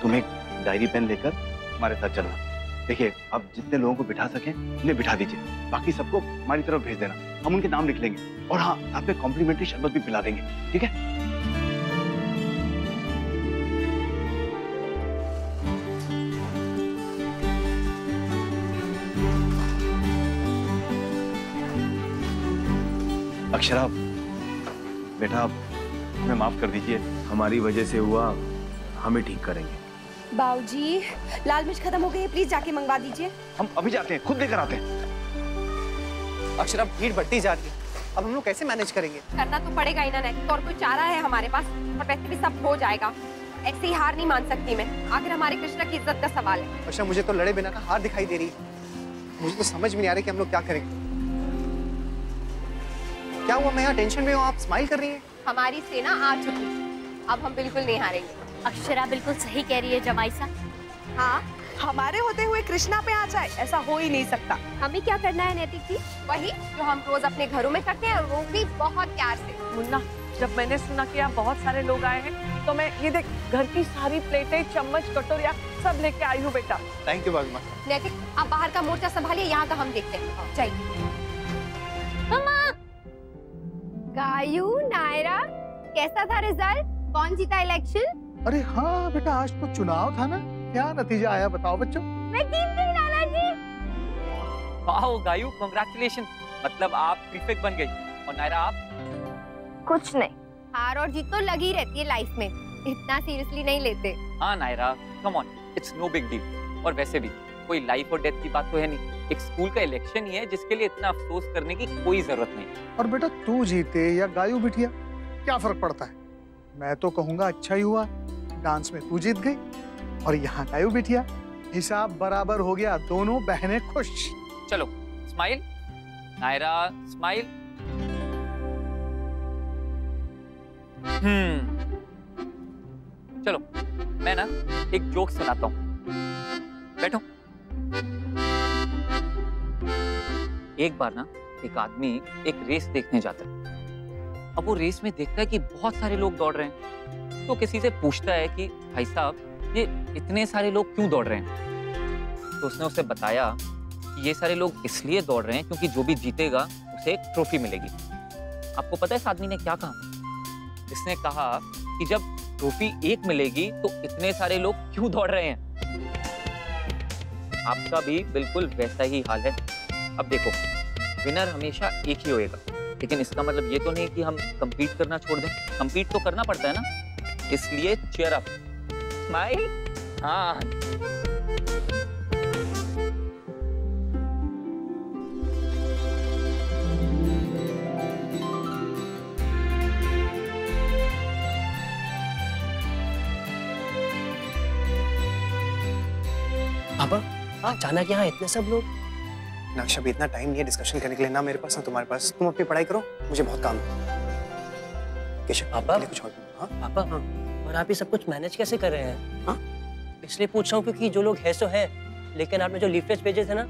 तुम एक डायरी पेन लेकर हमारे साथ चलना। देखिए, आप जितने लोगों को बिठा सकें उन्हें बिठा दीजिए, बाकी सबको हमारी तरफ भेज देना, हम उनके नाम लिख लेंगे और हाँ, साथ में कॉम्प्लीमेंट्री शरबत भी पिला देंगे, ठीक है? अक्षरा, बेटा आप हमें माफ कर दीजिए, हमारी वजह से हुआ, हम ही ठीक करेंगे। बाबूजी, लाल मिर्च खत्म हो गई है, प्लीज जाके मंगवा दीजिए। हम अभी जाते हैं, खुद लेकर आते हैं। अक्षरा, भीड़ बढ़ती जा रही है, अब हम लोग कैसे मैनेज करेंगे? करना तो पड़ेगा ही ना, नैतिक, और कोई चारा है हमारे पास, और वैसे भी सब हो जाएगा। ऐसे ही हार नहीं मान सकती मैं, आखिर हमारे कृष्णा की इज्जत का सवाल है। अक्षरा, मुझे तो लड़े बिना का हार दिखाई दे रही है। मुझे तो समझ में नहीं आ रहा कि हम लोग क्या करेंगे। क्या हुआ? मैं यहाँ टेंशन में हूँ, आप स्माइल कर रही हैं। हमारी सेना आ चुकी, अब हम बिल्कुल नहीं हारेंगे। अक्षरा बिल्कुल सही कह रही है जमाई साहब। हाँ, हमारे होते हुए कृष्णा पे आ जाए, ऐसा हो ही नहीं सकता। हमें क्या करना है नैतिक जी? वही जो हम रोज अपने घरों में करते हैं, और वो भी बहुत प्यार से। मुन्ना, जब मैंने सुना कि यहाँ बहुत सारे लोग आए हैं, तो मैं ये देख घर की सारी प्लेटें, चम्मच, कटोरिया सब लेके आई हूँ बेटा। थैंक यू बाबू माँ। नैतिक, आप बाहर का मोर्चा संभालिए, यहाँ का हम देखते हैं। चाहिए। गायू, नायरा, कैसा था रिजल्ट? कौन जीता इलेक्शन? अरे हाँ बेटा, आज तो चुनाव था ना, क्या नतीजा आया बताओ बच्चों? मैं जीत गई नाना जी। वाह गायू, कांग्रेचुलेशन, मतलब आप प्रीफेक्ट बन गई। और नायरा आप? कुछ नहीं, हार और जीत तो लगी रहती है लाइफ में, इतना सीरियसली नहीं लेते। हाँ Naira, come on, it's no big deal. और वैसे भी कोई लाइफ और डेथ की बात तो है नहीं, एक स्कूल का इलेक्शन ही है जिसके लिए इतना अफसोस करने की कोई जरूरत नहीं। और बेटा तू जीते या गायू बिटिया, क्या फर्क पड़ता है? मैं तो कहूँगा अच्छा ही हुआ, डांस में तू जीत गई और यहाँ गायू बिटिया, हिसाब बराबर हो गया, दोनों बहनें खुश। चलो स्माइल, नायरा स्माइल। चलो मैं ना एक जोक सुनाता हूँ, बैठो। एक बार ना एक आदमी एक रेस देखने जाता है। अब वो रेस में देखता है कि बहुत सारे लोग दौड़ रहे हैं, तो किसी से पूछता है कि भाई साहब ये इतने सारे लोग क्यों दौड़ रहे हैं? तो उसने उसे बताया कि ये सारे लोग इसलिए दौड़ रहे हैं क्योंकि जो भी जीतेगा उसे एक ट्रॉफी मिलेगी। आपको पता है इस आदमी ने क्या कहा? इसने कहा कि जब ट्रॉफी एक मिलेगी तो इतने सारे लोग क्यों दौड़ रहे हैं? आपका भी बिल्कुल वैसा ही हाल है। अब देखो, विनर हमेशा एक ही होएगा, लेकिन इसका मतलब ये तो नहीं कि हम कंपीट करना छोड़ दें। कंपीट तो करना पड़ता है ना, इसलिए चीयर अप, स्माइल। हाँ पापा, अचानक यहाँ इतने सब लोग? नक्शा, अभी इतना टाइम नहीं है डिस्कशन करने के लिए, ना मेरे पास ना तुम्हारे पास। तुम अपनी पढ़ाई करो, मुझे बहुत काम है। केशव, पापा, कुछ और? हाँ पापा, हाँ। और आप ये सब कुछ मैनेज कैसे कर रहे हैं? हाँ? इसलिए पूछ रहा हूँ क्योंकि जो लोग हैं सो हैं, लेकिन आपने जो लीफलेट्स भेजे थे ना,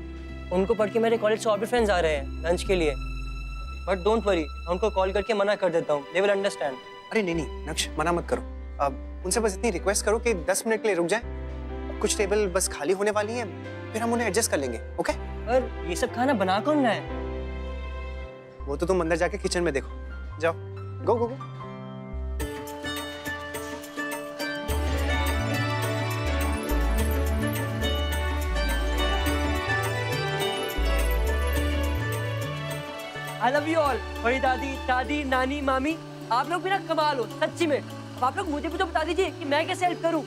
उनको पढ़ के मेरे कॉलेज से और भी फ्रेंड्स आ रहे हैं लंच के लिए। बट डोंट वरी, मैं उनको कॉल करके मना कर देता हूँ, दे विल अंडरस्टैंड। अरे नहीं नहीं नक्श, मना मत करो। अब उनसे बस इतनी रिक्वेस्ट करो कि 10 मिनट के लिए रुक जाए। कुछ टेबल बस खाली होने वाली हैं, फिर हम उन्हें एडजस्ट कर लेंगे। ओके? पर ये सब खाना बना कौन रहा है? वो तो तुम अंदर जाके किचन में देखो। जाओ, गो गो गो। I love you all, बड़ी दादी, दादी, नानी, मामी, आप लोग भी ना कमाल हो सच्ची में। अब आप लोग मुझे भी तो बता दीजिए कि मैं कैसे हेल्प करूं।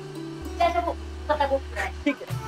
ठीक है।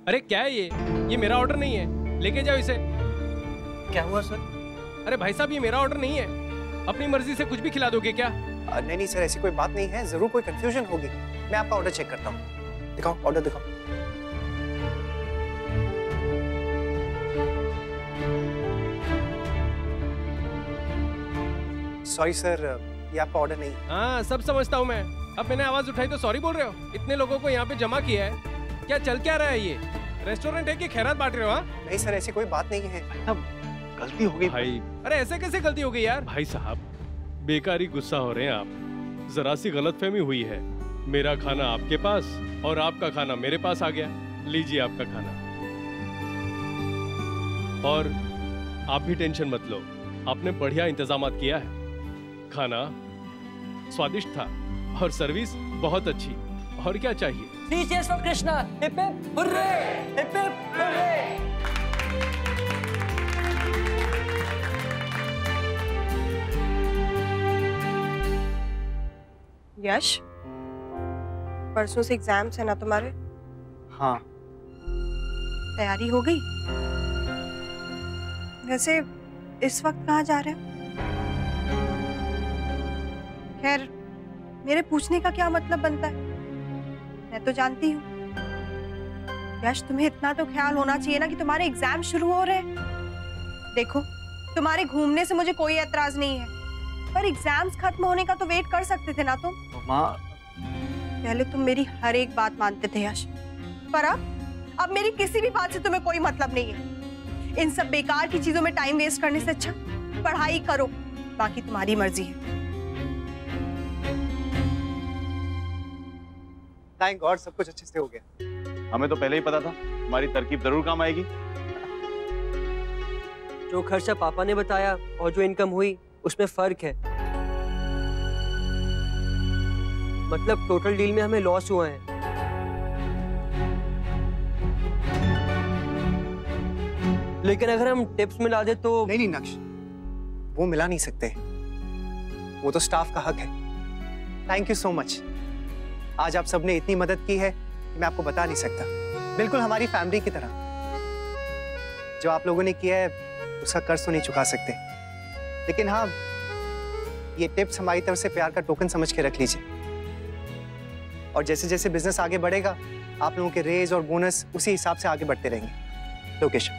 अरे क्या है ये मेरा ऑर्डर नहीं है, लेके जाओ इसे। क्या हुआ सर? अरे भाई साहब, ये मेरा ऑर्डर नहीं है, अपनी मर्जी से कुछ भी खिला दोगे क्या? नहीं नहीं सर, ऐसी कोई बात नहीं है, जरूर कोई कंफ्यूजन होगी। मैं आपका ऑर्डर चेक करता हूँ। दिखाओ, ऑर्डर दिखाओ। सॉरी सर, ये आपका ऑर्डर नहीं। हाँ, सब समझता हूँ मैं। अब मैंने आवाज उठाई तो सॉरी बोल रहे हो? इतने लोगों को यहाँ पे जमा किया है, क्या चल क्या रहा है? ये रेस्टोरेंट है कि खैरात बांट रहे हो? हाँ नहीं सर, ऐसी कोई बात नहीं है। अब गलती हो गई भाई। अरे ऐसे कैसे गलती हो गई यार? भाई साहब, बेकारी गुस्सा हो रहे हैं आप। जरा सी गलतफहमी हुई है। मेरा खाना आपके पास और आपका खाना मेरे पास आ गया। लीजिए आपका खाना। और आप भी टेंशन मत लो, आपने बढ़िया इंतजामात किया है। खाना स्वादिष्ट था और सर्विस बहुत अच्छी। और क्या चाहिए? Three cheers for Krishna! Hip hip hooray! Hip hip hooray! यश, परसों से एग्जाम्स है ना तुम्हारे? हाँ। तैयारी हो गई? वैसे इस वक्त कहाँ जा रहे हो? खैर, मेरे पूछने का क्या मतलब बनता है? मैं तो जानती हूँ। यश, तुम्हें इतना तो ख्याल होना चाहिए ना कि तुम्हारे एग्जाम शुरू हो रहे हैं। देखो, तुम्हारे घूमने से मुझे कोई एतराज नहीं है, पर एग्जाम्स खत्म होने का तो वेट कर सकते थे ना तुम? माँ, पहले तुम मेरी हर एक बात मानते थे यश, पर अब मेरी किसी भी बात से तुम्हें कोई मतलब नहीं है। इन सब बेकार की चीजों में टाइम वेस्ट करने से अच्छा पढ़ाई करो, बाकी तुम्हारी मर्जी है। थैंक गॉड, सब कुछ अच्छे से हो गया। हमें तो पहले ही पता था हमारी तरकीब जरूर काम आएगी। जो खर्चा पापा ने बताया और जो इनकम हुई उसमें फर्क है। मतलब टोटल डील में हमें लॉस हुआ है। लेकिन अगर हम टिप्स मिला दे तो। नहीं नहीं नक्श, वो मिला नहीं सकते, वो तो स्टाफ का हक है। Thank you so much. आज आप सबने इतनी मदद की है कि मैं आपको बता नहीं सकता। बिल्कुल हमारी फैमिली की तरह। जो आप लोगों ने किया है उसका कर्ज तो नहीं चुका सकते, लेकिन हाँ, ये टिप्स हमारी तरफ से प्यार का टोकन समझ के रख लीजिए। और जैसे जैसे बिजनेस आगे बढ़ेगा, आप लोगों के रेज और बोनस उसी हिसाब से आगे बढ़ते रहेंगे। लोकेश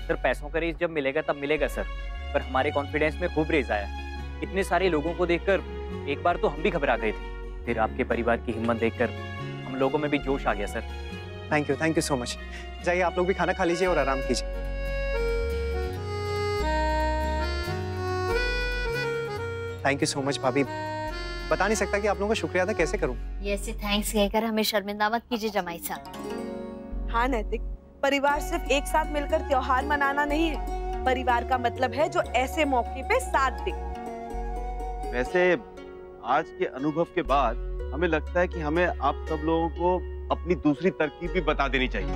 सर, पैसों का रेज जब मिलेगा तब मिलेगा सर। पर हमारे कॉन्फिडेंस में खूब रेज आया। इतने सारे लोगों को देखकर एक बार तो हम भी घबरा गए थे, फिर आपके परिवार की हिम्मत देखकर हम लोगों में भी जोश आ गया sir. Thank you so much. जाइए आप लोग भी खाना खा लीजिए और आराम कीजिए। थैंक यू सो मच भाभी, बता नहीं सकता कि आप लोगों का शुक्रिया अदा कैसे करूं। ये ऐसे थैंक्स कहकर हमें शर्मिंदा मत कीजिए जमाई साहब। हाँ नैतिक, परिवार सिर्फ एक साथ मिलकर त्योहार मनाना नहीं है, परिवार का मतलब है जो ऐसे मौके पे साथ दे। वैसे आज के अनुभव के बाद हमें लगता है कि हमें आप सब लोगों को अपनी दूसरी तरकीब भी बता देनी चाहिए।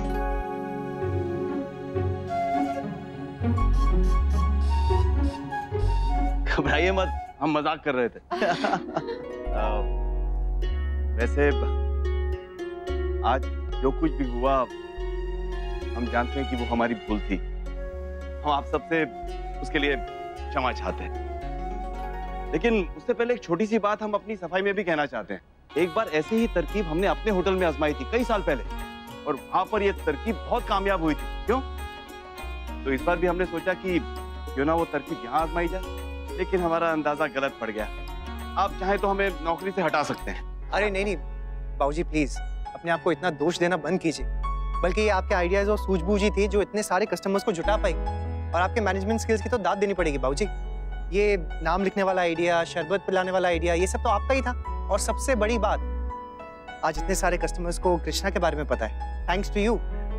घबराइए मत, हम मजाक कर रहे थे। वैसे आज जो कुछ भी हुआ हम जानते हैं कि वो हमारी भूल थी। हम आप सबसे उसके लिए क्षमा चाहते हैं। लेकिन उससे पहले एक छोटी सी बात हम अपनी सफाई में भी कहना चाहते हैं। एक बार ऐसी ही तरकीब हमने अपने होटल में आजमाई थी कई साल पहले, और वहां पर यह तरकीब बहुत कामयाब हुई थी। क्यों? तो इस बार भी हमने सोचा कि क्यों ना वो तरकीब यहाँ आजमाई जाए, लेकिन हमारा अंदाजा गलत पड़ गया। आप चाहें तो हमें नौकरी से हटा सकते हैं। अरे नहीं बाबूजी, प्लीज अपने आप को इतना दोष देना बंद कीजिए। बल्कि ये आपके आइडियाज और सूझबूझ ही थी जो इतने सारे कस्टमर्स को जुटा पाई, और आपके मैनेजमेंट स्किल्स की तो दाद देनी पड़ेगी बाबूजी। ये नाम लिखने वाला आइडिया, शरबत पिलाने वाला आइडिया, ये सब तो आपका ही था। और सबसे बड़ी बात, आज इतने सारे कस्टमर्स को कृष्णा के बारे में पता है, थैंक्स टू यू।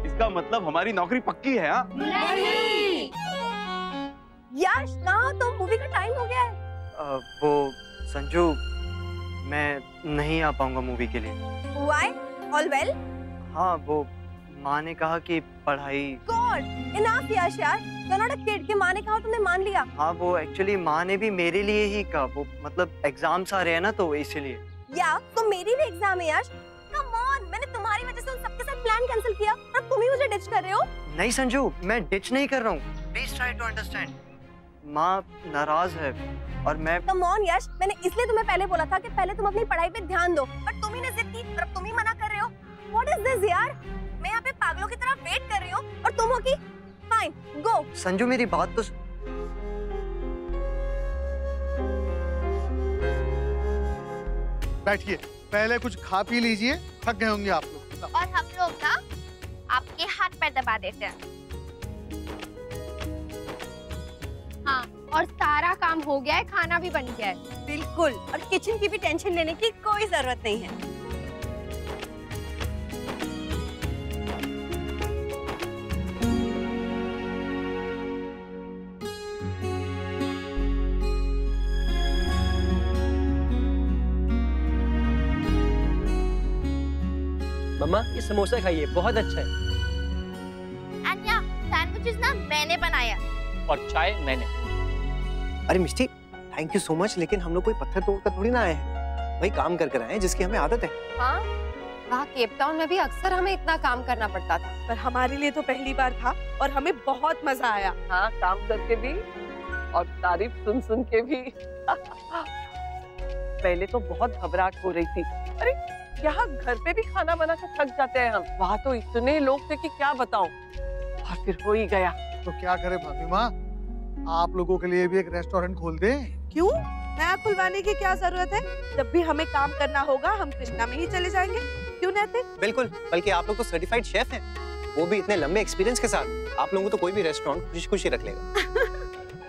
इसका मतलब हमारी नौकरी पक्की है? हाँ नहीं। यश कहाँ, तो मूवी का टाइम हो गया है। वो संजू, मैं नहीं आ पाऊंगा मूवी के लिए। Why? All well? हाँ, वो माँ ने कहा कि पढ़ाई। God, enough यश यार, you're not a kid कि माँ ने कहा तुमने मान लिया। हाँ, वो एक्चुअली माँ ने भी मेरे लिए ही कहा, वो मतलब एग्जाम्स आ रहे हैं ना, तो इसीलिए। या तो मेरी भी एग्जाम है यश। Come on, मैंने तुम्हारी वजह से उन सबके साथ प्लान कैंसिल किया, और तुम ही मुझे डिच कर रहे हो। नहीं संजू, मैं डिच नहीं कर रहा हूँ, प्लीज ट्राई टू अंडरस्टैंड। माँ नाराज है और मैं। Come on यश, मैंने इसलिए तुम्हें पहले बोला था कि पहले तुम अपनी पढ़ाई पे ध्यान दो, पर तुम ही ने जिद की और अब तुम ही मना कर रहे हो। What is this यार? मैं यहाँ पे पागलों की तरह वेट कर रही हूँ और तुम हो कि फाइन गो। संजू मेरी बात तो। बैठिए, पहले कुछ खा पी लीजिए, थक गए होंगे आप लोग। और हम लोग ना आपके हाथ पैर दबा देते हैं। हाँ, और सारा काम हो गया है, खाना भी बन गया है। बिल्कुल, और किचन की भी टेंशन लेने की कोई जरूरत नहीं है। मम्मा ये समोसा खाइए, बहुत अच्छा है। अन्या, सैंडविचेस ना मैंने बनाया। और चाय मैंने। अरे मिष्टी, थैंक यू सो मच, लेकिन हम लोग कोई पत्थर तोड़कर थोड़ी ना आए हैं, वही काम कर आए हैं जिसकी हमें आदत है। हाँ, वहाँ केप टाउन में भी अक्सर हमें इतना काम करना पड़ता था, पर हमारे लिए तो पहली बार था और हमें बहुत मजा आया। हाँ, काम करके भी और तारीफ सुन के भी। पहले तो बहुत घबराहट हो रही थी। अरे यहाँ घर पे भी खाना बना के थक जाते हैं हम, वहाँ तो इतने लोग थे कि क्या बताऊं। और फिर हो ही गया। तो क्या करे भाभी माँ, आप लोगों के लिए भी एक रेस्टोरेंट खोल दें। क्यों? नया खुलवाने की क्या जरूरत है? जब भी हमें काम करना होगा हम कृष्णा में ही चले जाएंगे। क्यों नैतिक? बिल्कुल, बल्कि आप लोग तो सर्टिफाइड शेफ हैं, वो भी इतने लंबे एक्सपीरियंस के साथ। आप लोगों को तो कोई भी रेस्टोरेंट खुशी खुशी रख लेगा।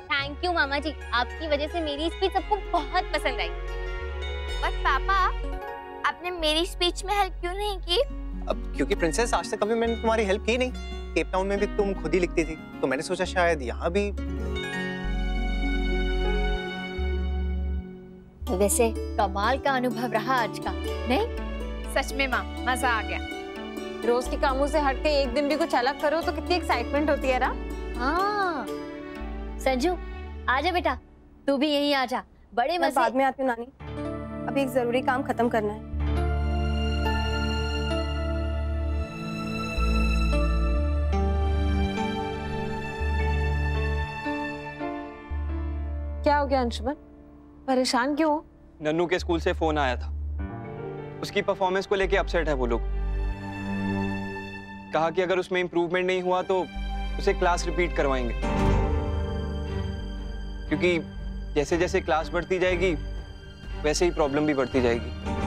थैंक यू मामा जी, आपकी वजह से मेरी स्पीच सबको बहुत पसंद आई। बट पापा, आपने मेरी स्पीच में हेल्प क्यों नहीं की? अब क्योंकि प्रिंसेस, आज तक कभी मैंने तुम्हारी हेल्प की नहीं। केप टाउन में भी तुम खुद ही लिखती थी, तो मैंने सोचा शायद यहाँ भी। वैसे कमाल का अनुभव रहा आज का, नहीं? सच में माँ, मजा आ गया। रोज के कामों से हट के एक दिन भी कुछ अलग करो तो कितनी एक्साइटमेंट होती है ना। हाँ संजू, आजा बेटा, तू भी यहीं आजा। बड़े मैं मजे। बाद में आती हूँ नानी, अभी एक जरूरी काम खत्म करना है। क्या हो गया अंशुमन, परेशान क्यों हो? नन्नू के स्कूल से फोन आया था, उसकी परफॉर्मेंस को लेके अपसेट है वो लोग। कहा कि अगर उसमें इम्प्रूवमेंट नहीं हुआ तो उसे क्लास रिपीट करवाएंगे। क्योंकि जैसे जैसे क्लास बढ़ती जाएगी वैसे ही प्रॉब्लम भी बढ़ती जाएगी।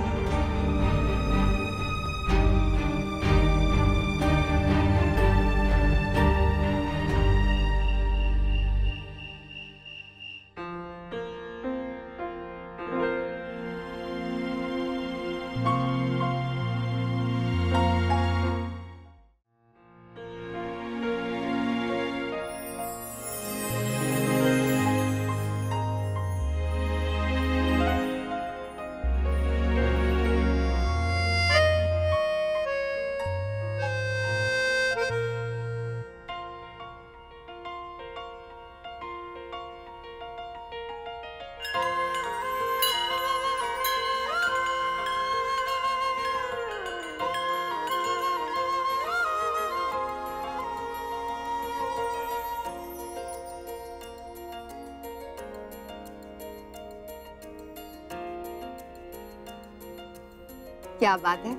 क्या बात है,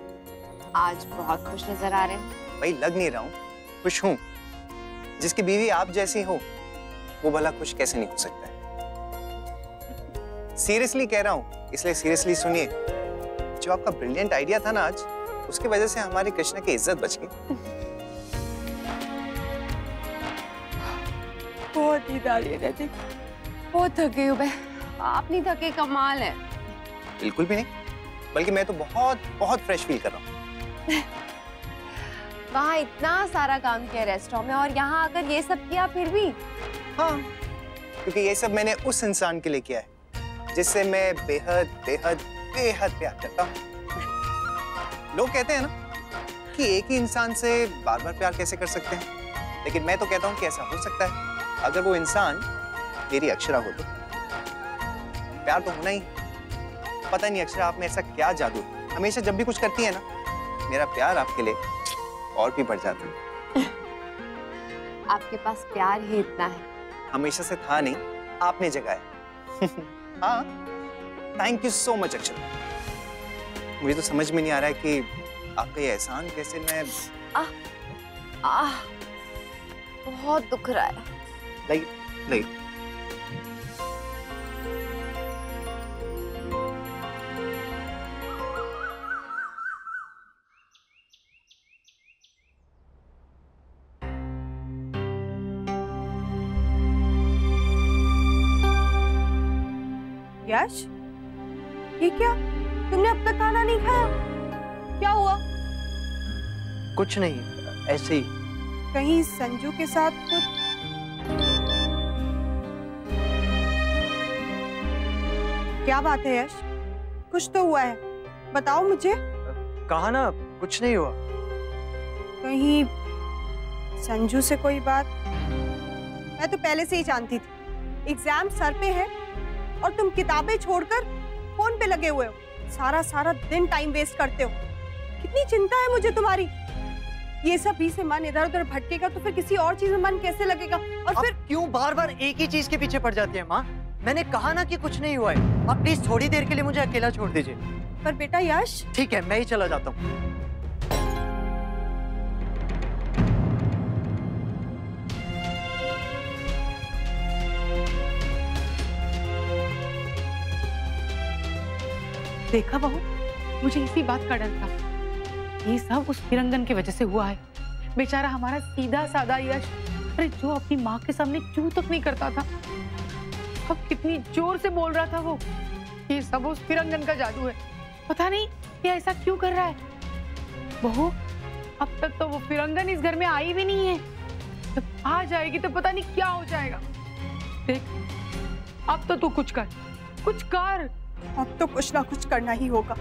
आज बहुत खुश नजर आ रहे हैं। भाई लग नहीं रहा हूँ, खुश हूँ। जिसकी बीवी आप जैसी हो वो भला खुश कैसे नहीं हो सकता है। सीरियसली कह रहा हूँ, इसलिए सीरियसली सुनिए। जो आपका ब्रिलियंट आइडिया था ना आज, उसकी वजह से हमारी कृष्णा की इज्जत बच गई। बहुत नींद आ रही है नैतिक, बहुत थक गई हूँ मैं। आप नहीं थके, कमाल है। बिल्कुल भी नहीं, बल्कि मैं तो बहुत बहुत फ्रेश फील कर रहा हूँ। वहाँ इतना सारा काम किया रेस्टोरेंट में और यहाँ आकर ये सब किया फिर भी। हाँ, क्योंकि ये सब मैंने उस इंसान के लिए किया है जिससे मैं बेहद बेहद बेहद प्यार करता हूँ। लोग कहते हैं ना कि एक ही इंसान से बार बार प्यार कैसे कर सकते हैं, लेकिन मैं तो कहता हूँ कि ऐसा हो सकता है अगर वो इंसान मेरी अक्षरा हो तो। प्यार तो होना ही। पता नहीं अक्षरा, आप में ऐसा क्या जादू है, हमेशा जब भी कुछ करती है ना, मेरा प्यार आपके लिए और भी बढ़ जाता है। आपके पास प्यार ही इतना है। हमेशा से था नहीं, आपने जगाया। हाँ, thank you so much Akshara. मुझे तो समझ में नहीं आ रहा है कि आपका ये एहसान कैसे मैं बहुत दुख रहा है। लाइक यश, ये क्या? तुमने अब तक खाना नहीं खाया? क्या हुआ? कुछ नहीं, ऐसे ही। कहीं संजू के साथ कुछ? क्या बात है यश? कुछ तो हुआ है, बताओ मुझे। कहा ना, कुछ नहीं हुआ। कहीं संजू से कोई बात? मैं तो पहले से ही जानती थी, एग्जाम सर पे है और तुम किताबें छोड़कर फोन पे लगे हुए हो, सारा दिन टाइम वेस्ट करते हो। कितनी चिंता है मुझे तुम्हारी। ये सब भी से मन इधर उधर भटकेगा तो फिर किसी और चीज में मन कैसे लगेगा? और फिर क्यों बार बार एक ही चीज के पीछे पड़ जाती है माँ? मैंने कहा ना कि कुछ नहीं हुआ है। आप प्लीज थोड़ी देर के लिए मुझे अकेला छोड़ दीजिए। पर बेटा यश। ठीक है, मैं ही चला जाता हूँ। देखा बहू, मुझे इसी बात का डर था। ये सब उस फिरंगन की वजह से हुआ है। बेचारा हमारा सीधा साधा यश, अरे जो अपनी माँ के सामने चू तक नहीं करता था, अब कितनी जोर से बोल रहा था वो। ये सब उस फिरंगन का जादू है। पता नहीं ये ऐसा क्यों कर रहा है। बहू, अब तक तो वो फिरंगन इस घर में आई भी नहीं है। जब आ जाएगी तो पता नहीं क्या हो जाएगा। देख, अब तो तू कुछ कर, कुछ कर। अब तो कुछ ना कुछ करना ही होगा।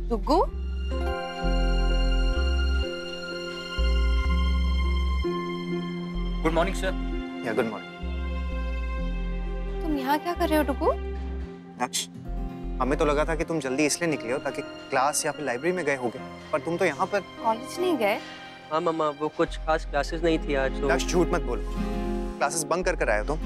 Duggu, good morning sir. या गुड मॉर्निंग। तुम यहाँ क्या कर रहे हो डुग्गू? नक्श, हमें तो लगा था कि तुम जल्दी इसलिए निकले हो ताकि क्लास या फिर लाइब्रेरी में गए होगे, पर तुम तो यहाँ पर। कॉलेज नहीं गए? हाँ मम्मा, वो कुछ खास क्लासेस नहीं थी आज तो। लक्ष्य झूठ मत बोल, क्लासेस बंक कर आए हो तुम?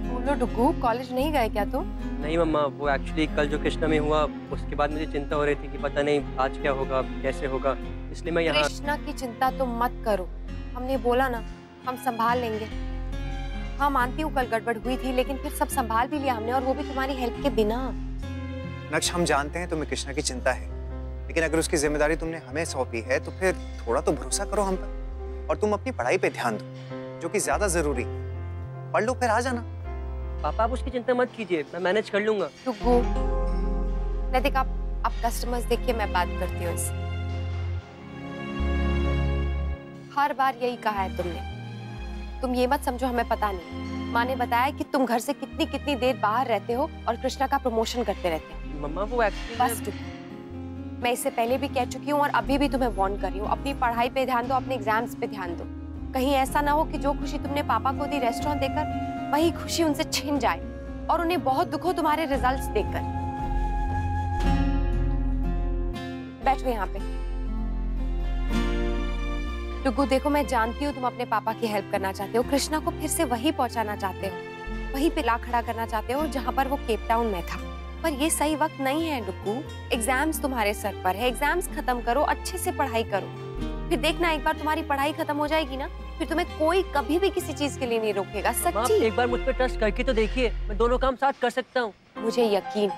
बोलो डुगू, कॉलेज नहीं गए क्या तुम? नहीं मम्मा, वो एक्चुअली कल जो कृष्णा में हुआ उसके बाद मुझे चिंता हो रही थी कि पता नहीं आज क्या होगा, कैसे होगा, इसलिए मैं यहाँ। कृष्णा की चिंता तुम मत करो, हमने बोला ना हम संभाल लेंगे। हाँ मानती हूँ कल गड़बड़ हुई थी, लेकिन फिर सब संभाल भी लिया हमने, और वो भी तुम्हारी हेल्प के बिना। नक्श, हम जानते हैं तुम्हें कृष्णा की चिंता है, लेकिन अगर उसकी जिम्मेदारी तुमने हमें सौंपी है तो फिर थोड़ा तो भरोसा करो हम पर, और तुम अपनी पढ़ाई पे ध्यान दो, जो कि ज्यादा जरूरी। पढ़ लो फिर आ जाना। पापा आप उसकी चिंता मत कीजिए, मैं मैनेज कर लूंगा। डुगू, नैतिक आप कस्टमर्स देखिए, मैं बात करती हूँ इससे। हर बार यही कहा है तुमने, तुम ये मत समझो हमें पता नहीं। माँ ने बताया कि तुम घर से कितनी कितनी देर बाहर रहते हो और कृष्णा का प्रमोशन करते रहते हो। मम्मा वो एक्चुअली बस मैं इससे पहले भी कह चुकी हूँ और अभी भी तुम्हें वार्न कर रही हूँ, अपनी पढ़ाई पे ध्यान दो, अपने एग्जाम्स पे ध्यान दो। कहीं ऐसा ना हो कि जो खुशी तुमने पापा को दी रेस्टोरेंट देकर, वही खुशी उनसे छिन जाए और उन्हें बहुत दुख हो तुम्हारे रिजल्ट्स देखकर। बैठो यहाँ पे। डुगू देखो, मैं जानती हूँ तुम अपने पापा की हेल्प करना चाहते हो, कृष्णा को फिर से वही पहुंचाना चाहते हो, वही पे ला खड़ा करना चाहते हो जहाँ पर वो केप टाउन में था। पर ये सही वक्त नहीं है डुगू, एग्जाम्स तुम्हारे सर पर है, एग्जाम्स खत्म करो, अच्छे से पढ़ाई करो। फिर देखना एक बार तुम्हारी पढ़ाई खत्म हो जाएगी ना, फिर तुम्हें कोई कभी भी किसी चीज के लिए नहीं रोकेगा। सच्ची। एक बार मुझ पर ट्रस्ट करके तो देखिए, मैं दोनों काम साथ कर सकता हूँ। मुझे यकीन,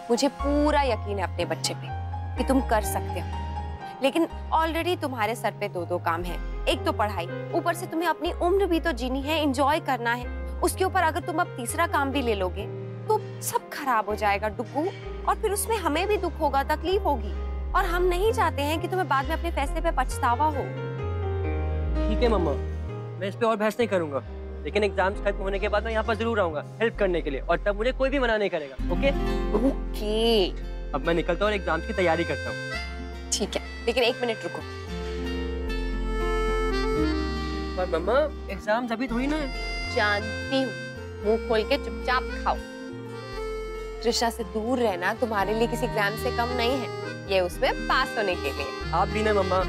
मुझे पूरा यकीन है अपने बच्चे पे कि तुम कर सकते हो, लेकिन ऑलरेडी तुम्हारे सर पे दो काम है। एक तो पढ़ाई, ऊपर से तुम्हें अपनी उम्र भी तो जीनी है, एंजॉय करना है। उसके ऊपर अगर तुम अब तीसरा काम भी ले लोगे तो सब खराब हो जाएगा डुगू, और फिर उसमें हमें भी दुख होगा, तकलीफ होगी, और हम नहीं चाहते हैं कि तुम्हें बाद में अपने फैसले पे पछतावा हो। ठीक है मम्मा, मैं इस पे और बहस नहीं करूंगा, लेकिन एग्जाम्स खत्म होने के बाद मैं यहाँ पर जरूर आऊंगा हेल्प करने के लिए, और तब मुझे कोई भी मना नहीं करेगा। ओके ओके, अब मैं निकलता हूँ और एग्जाम्स की तैयारी करता हूँ। ठीक है, लेकिन एक मिनट रुको। पर मम्मा एग्जाम्स अभी थोड़ी ना है। जानती हूँ, मुंह खोल के चुपचाप खाओ। कृष्णा से दूर रहना तुम्हारे लिए किसी एग्जाम से कम नहीं है, ये उसमें पास होने के लिए। आप भी ना मम्मा।